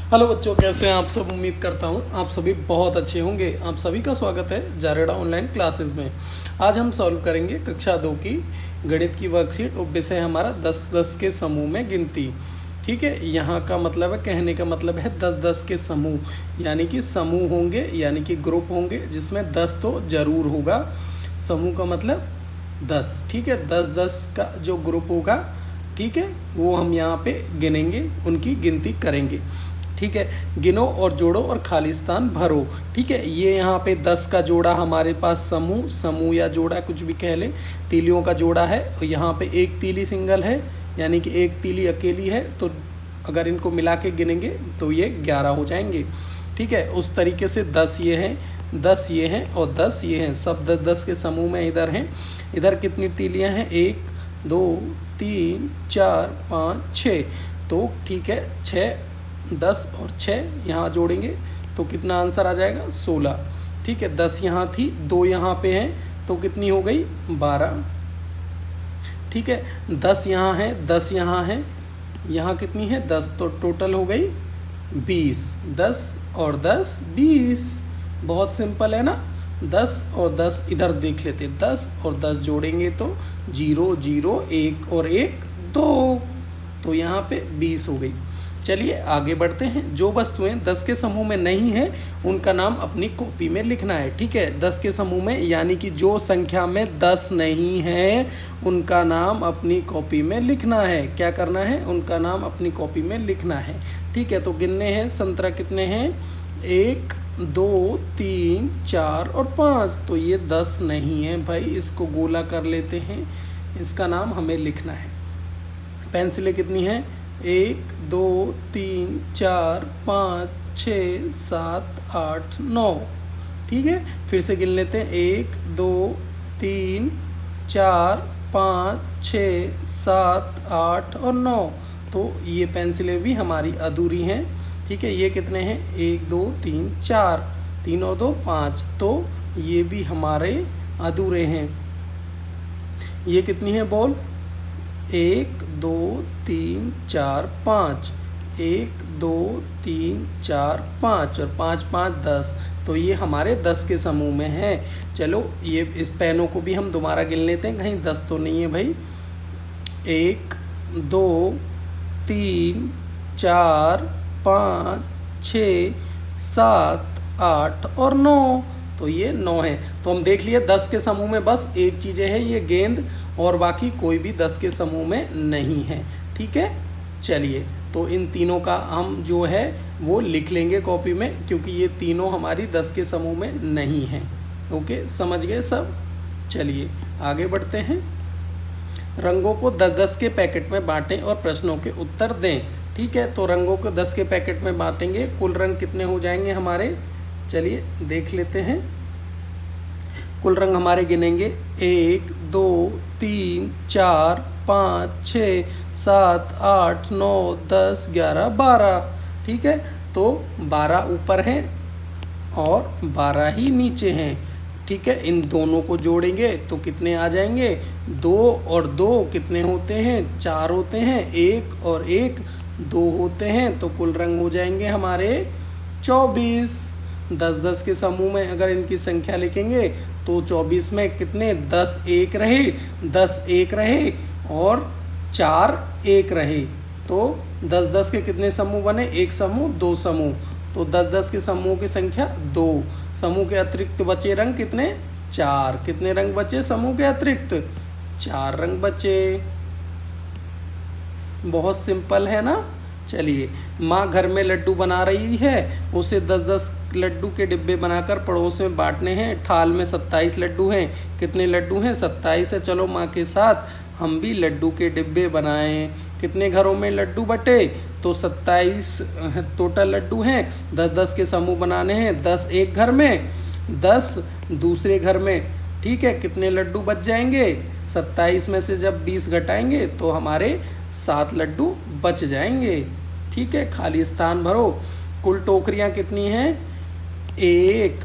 Hello बच्चों, कैसे हैं आप सब। उम्मीद करता हूँ आप सभी बहुत अच्छे होंगे। आप सभी का स्वागत है जारेडा ऑनलाइन क्लासेस में। आज हम सॉल्व करेंगे कक्षा 2 की गणित की वर्कशीट और विषय हमारा 10-10 के समूह में गिनती। ठीक है, यहाँ का मतलब है, कहने का मतलब है 10-10 के समूह, यानी कि समूह होंगे, यानी कि ग्रुप होंगे जिसमें 10 तो ज़रूर होगा। समूह का मतलब 10। ठीक है, 10-10 का जो ग्रुप होगा, ठीक है, वो हम यहाँ पे गिनेंगे, उनकी गिनती करेंगे। ठीक है, गिनो और जोड़ो और खाली स्थान भरो। ठीक है, ये यहाँ पे 10 का जोड़ा हमारे पास समूह या जोड़ा कुछ भी कह लें, तीलियों का जोड़ा है। और यहाँ पे एक तीली सिंगल है, यानी कि एक तीली अकेली है। तो अगर इनको मिला के गिनेंगे तो ये 11 हो जाएंगे। ठीक है, उस तरीके से 10 ये हैं, 10 ये हैं और 10 ये हैं, सब 10-10 के समूह में इधर हैं। इधर कितनी तीलियाँ हैं? 1 2 3 4 5 6। तो ठीक है, 6 10 और 6 यहाँ जोड़ेंगे तो कितना आंसर आ जाएगा? 16। ठीक है, 10 यहाँ थी, 2 यहाँ पे हैं, तो कितनी हो गई? 12। ठीक है, 10 यहाँ है, 10 यहाँ है, यहाँ कितनी है? 10, तो टोटल हो गई 20। 10 और 10 20। बहुत सिंपल है ना। 10 और 10 इधर देख लेते, 10 और 10 जोड़ेंगे तो 0 0 1 और 1 2, तो यहाँ पे 20 हो गई। चलिए आगे बढ़ते हैं। जो वस्तुएं 10 के समूह में नहीं है उनका नाम अपनी कॉपी में लिखना है। ठीक है, 10 के समूह में यानी कि जो संख्या में 10 नहीं है उनका नाम अपनी कॉपी में लिखना है। क्या करना है? उनका नाम अपनी कॉपी में लिखना है। ठीक है, तो गिनने हैं। संतरा कितने हैं? 1 2 3 4 और 5। तो ये 10 नहीं है भाई, इसको गोला कर लेते हैं, इसका नाम हमें लिखना है। पेंसिलें कितनी हैं? 1 2 3 4 5 6 7 8 9। ठीक है, फिर से गिन लेते हैं। 1 2 3 4 5 6 7 8 और 9। तो ये पेंसिलें भी हमारी अधूरी हैं। ठीक है, ये कितने हैं? 1 2 3 4, 3 और 2 5, तो ये भी हमारे अधूरे हैं। ये कितनी है बॉल? 1 2 3 4 5, 1 2 3 4 5 और 5 5 10। तो ये हमारे 10 के समूह में है। चलो ये इस पेनों को भी हम दोबारा गिन लेते हैं, कहीं 10 तो नहीं है भाई। 1 2 3 4 5 6 7 8 और 9। तो ये 9 है। तो हम देख लिए 10 के समूह में बस एक चीज़ें है, ये गेंद, और बाकी कोई भी 10 के समूह में नहीं है। ठीक है, चलिए तो इन तीनों का हम जो है वो लिख लेंगे कॉपी में, क्योंकि ये तीनों हमारी 10 के समूह में नहीं हैं। ओके, समझ गए सब। चलिए आगे बढ़ते हैं। रंगों को 10-10 के पैकेट में बांटें और प्रश्नों के उत्तर दें। ठीक है, तो रंगों को 10 के पैकेट में बांटेंगे, कुल रंग कितने हो जाएंगे हमारे? चलिए देख लेते हैं। कुल रंग हमारे गिनेंगे 1 2 3 4 5 6 7 8 9 10 11 12। ठीक है, तो 12 ऊपर हैं और 12 ही नीचे हैं। ठीक है, इन दोनों को जोड़ेंगे तो कितने आ जाएंगे? 2 और 2 कितने होते हैं? 4 होते हैं। 1 और 1 2 होते हैं, तो कुल रंग हो जाएंगे हमारे 24। 10-10 के समूह में अगर इनकी संख्या लिखेंगे तो 24 में कितने? 10 1 रहे, 10 1 रहे और 4 1 रहे। तो 10-10 के कितने समूह बने? एक समूह, दो समूह। तो 10-10 के समूह की संख्या 2। समूह के अतिरिक्त बचे रंग कितने? 4। कितने रंग बचे समूह के अतिरिक्त? 4 रंग बचे। बहुत सिंपल है ना। चलिए, माँ घर में लड्डू बना रही है, उसे 10-10 लड्डू के डिब्बे बनाकर पड़ोस में बांटने हैं। थाल में 27 लड्डू हैं। कितने लड्डू हैं? 27 है। चलो माँ के साथ हम भी लड्डू के डिब्बे बनाएं। कितने घरों में लड्डू बटे? तो 27 टोटल लड्डू हैं। 10-10 के समूह बनाने हैं। 10 एक घर में, 10 दूसरे घर में। ठीक है, कितने लड्डू बच जाएंगे? 27 में से जब 20 घटाएंगे तो हमारे 7 लड्डू बच जाएंगे। ठीक है, खाली स्थान भरो। कुल टोकरियाँ कितनी हैं? 1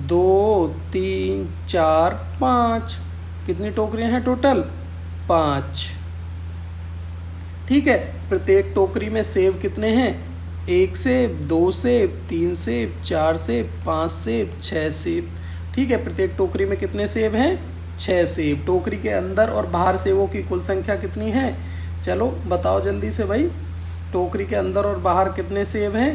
2 3 4 5। कितनी टोकरियाँ हैं टोटल? 5। ठीक है, प्रत्येक टोकरी में सेब कितने हैं? 1 सेब, 2 सेब, 3 सेब, 4 सेब, 5 सेब, 6 सेब। ठीक है, प्रत्येक टोकरी में कितने सेब हैं? 6 सेब। टोकरी के अंदर और बाहर सेबों की कुल संख्या कितनी है? चलो बताओ जल्दी से भाई, टोकरी के अंदर और बाहर कितने सेब हैं?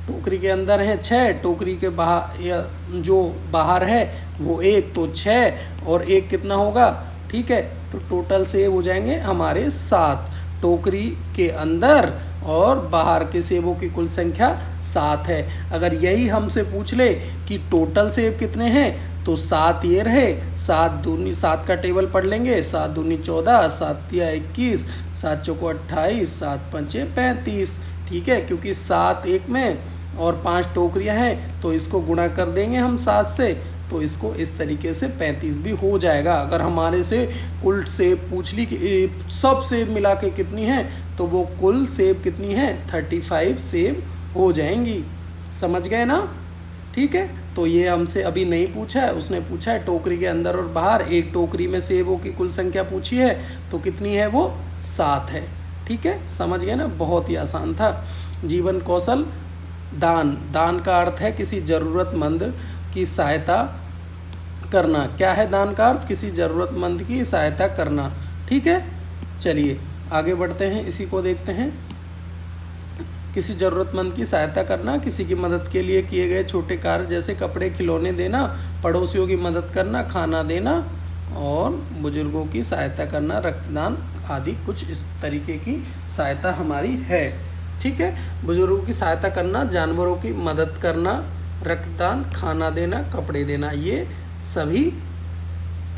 टोकरी के अंदर हैं 6, टोकरी के बाहर या जो बाहर है वो 1, तो 6 और 1 कितना होगा? ठीक है, तो टोटल सेब हो जाएंगे हमारे 7। टोकरी के अंदर और बाहर के सेबों की कुल संख्या 7 है। अगर यही हमसे पूछ ले कि टोटल सेब कितने हैं, तो 7 ये रहे, 7 दूनी 7 का टेबल पढ़ लेंगे, 7 दूनी 14, 7 तिया 21, 7 चौको 28, 7 पंचे 35। ठीक है, क्योंकि 7 एक में और 5 टोकरियां हैं तो इसको गुणा कर देंगे हम 7 से, तो इसको इस तरीके से 35 भी हो जाएगा। अगर हमारे से कुल सेब पूछ ली कि सब सेब मिला के कितनी है, तो वो कुल सेब कितनी है? 35 सेब हो जाएंगी। समझ गए ना? ठीक है, तो ये हमसे अभी नहीं पूछा है, उसने पूछा है टोकरी के अंदर और बाहर। एक टोकरी में सेबों की कुल संख्या पूछी है, तो कितनी है वो? 7 है। ठीक है, समझ गए ना? बहुत ही आसान था। जीवन कौशल दान। दान का अर्थ है किसी ज़रूरतमंद की सहायता करना। क्या है दान का अर्थ? किसी ज़रूरतमंद की सहायता करना। ठीक है, चलिए आगे बढ़ते हैं, इसी को देखते हैं। किसी ज़रूरतमंद की सहायता करना, किसी की मदद के लिए किए गए छोटे कार्य जैसे कपड़े खिलौने देना, पड़ोसियों की मदद करना, खाना देना और बुजुर्गों की सहायता करना, रक्तदान आदि कुछ इस तरीके की सहायता हमारी है। ठीक है, बुजुर्गों की सहायता करना, जानवरों की मदद करना, रक्तदान, खाना देना, कपड़े देना, ये सभी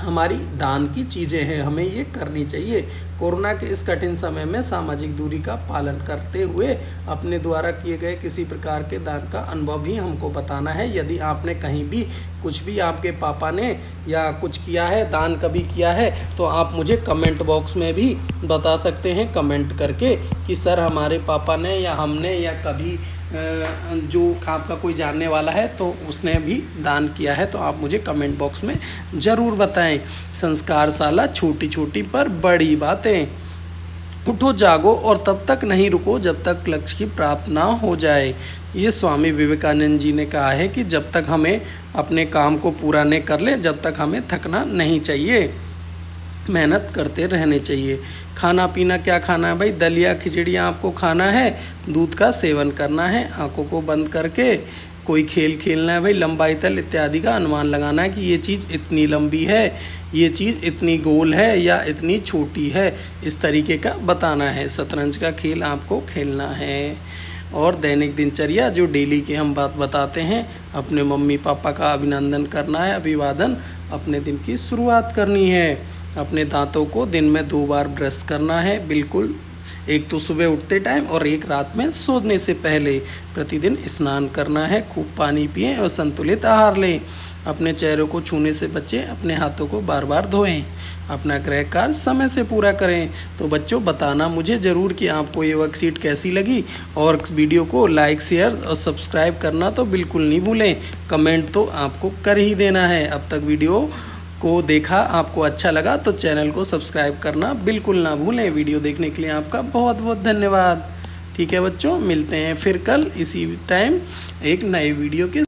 हमारी दान की चीज़ें हैं, हमें ये करनी चाहिए। कोरोना के इस कठिन समय में सामाजिक दूरी का पालन करते हुए अपने द्वारा किए गए किसी प्रकार के दान का अनुभव भी हमको बताना है। यदि आपने कहीं भी कुछ भी आपके पापा ने या कुछ किया है, दान कभी किया है, तो आप मुझे कमेंट बॉक्स में भी बता सकते हैं कमेंट करके कि सर हमारे पापा ने या हमने या कभी जो आपका कोई जानने वाला है तो उसने भी दान किया है, तो आप मुझे कमेंट बॉक्स में ज़रूर बताएं। संस्कारशाला, छोटी छोटी पर बड़ी बातें। उठो जागो और तब तक नहीं रुको जब तक लक्ष्य की प्राप्त ना हो जाए। ये स्वामी विवेकानंद जी ने कहा है कि जब तक हमें अपने काम को पूरा नहीं कर ले, जब तक हमें थकना नहीं चाहिए, मेहनत करते रहने चाहिए। खाना पीना क्या खाना है भाई? दलिया खिचड़ियाँ आपको खाना है, दूध का सेवन करना है, आंखों को बंद करके कोई खेल खेलना है भाई, लंबाई तल इत्यादि का अनुमान लगाना है कि ये चीज़ इतनी लंबी है, ये चीज़ इतनी गोल है या इतनी छोटी है, इस तरीके का बताना है। शतरंज का खेल आपको खेलना है। और दैनिक दिनचर्या जो डेली की हम बात बताते हैं, अपने मम्मी पापा का अभिनंदन करना है, अभिवादन, अपने दिन की शुरुआत करनी है। अपने दांतों को दिन में 2 बार ब्रश करना है, बिल्कुल, एक तो सुबह उठते टाइम और एक रात में सोने से पहले। प्रतिदिन स्नान करना है, खूब पानी पिएं और संतुलित आहार लें। अपने चेहरे को छूने से बचें, अपने हाथों को बार बार धोएं। अपना गृह कार्य समय से पूरा करें। तो बच्चों बताना मुझे ज़रूर कि आपको ये वर्कशीट कैसी लगी, और वीडियो को लाइक शेयर और सब्सक्राइब करना तो बिल्कुल नहीं भूलें। कमेंट तो आपको कर ही देना है। अब तक वीडियो को देखा, आपको अच्छा लगा तो चैनल को सब्सक्राइब करना बिल्कुल ना भूलें। वीडियो देखने के लिए आपका बहुत बहुत धन्यवाद। ठीक है बच्चों, मिलते हैं फिर कल इसी टाइम एक नए वीडियो के